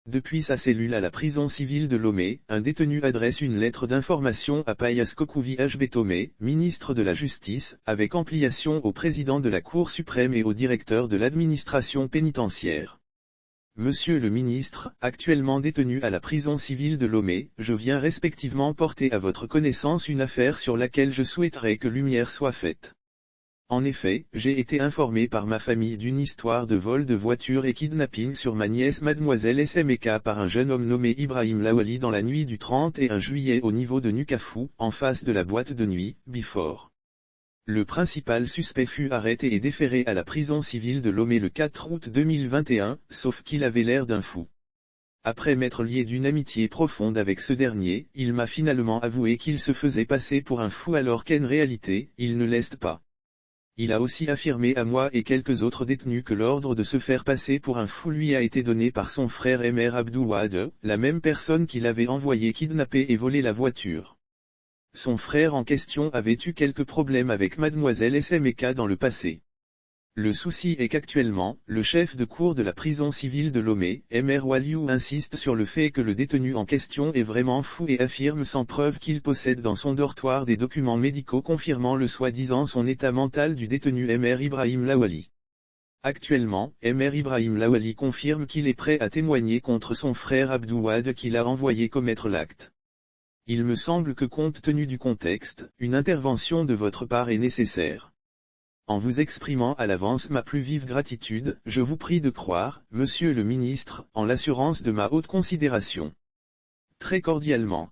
Depuis sa cellule à la prison civile de Lomé, un détenu adresse une lettre d'information à Payas Kokouvi Hbetome, ministre de la Justice, avec ampliation au président de la Cour suprême et au directeur de l'administration pénitentiaire. Monsieur le ministre, actuellement détenu à la prison civile de Lomé, je viens respectivement porter à votre connaissance une affaire sur laquelle je souhaiterais que lumière soit faite. En effet, j'ai été informé par ma famille d'une histoire de vol de voiture et kidnapping sur ma nièce mademoiselle SMK par un jeune homme nommé Ibrahim Lawali dans la nuit du 31 juillet au niveau de Nukafou, en face de la boîte de nuit, Before. Le principal suspect fut arrêté et déféré à la prison civile de Lomé le 4 août 2021, sauf qu'il avait l'air d'un fou. Après m'être lié d'une amitié profonde avec ce dernier, il m'a finalement avoué qu'il se faisait passer pour un fou alors qu'en réalité, il ne l'est pas. Il a aussi affirmé à moi et quelques autres détenus que l'ordre de se faire passer pour un fou lui a été donné par son frère Emer Abdouwade, la même personne qui l'avait envoyé kidnapper et voler la voiture. Son frère en question avait eu quelques problèmes avec mademoiselle SMK dans le passé. Le souci est qu'actuellement, le chef de cour de la prison civile de Lomé, Emer Waliou insiste sur le fait que le détenu en question est vraiment fou et affirme sans preuve qu'il possède dans son dortoir des documents médicaux confirmant le soi-disant son état mental du détenu Emer Ibrahim Lawali. Actuellement, Emer Ibrahim Lawali confirme qu'il est prêt à témoigner contre son frère Abdouwade qui l'a envoyé commettre l'acte. Il me semble que compte tenu du contexte, une intervention de votre part est nécessaire. En vous exprimant à l'avance ma plus vive gratitude, je vous prie de croire, monsieur le ministre, en l'assurance de ma haute considération. Très cordialement.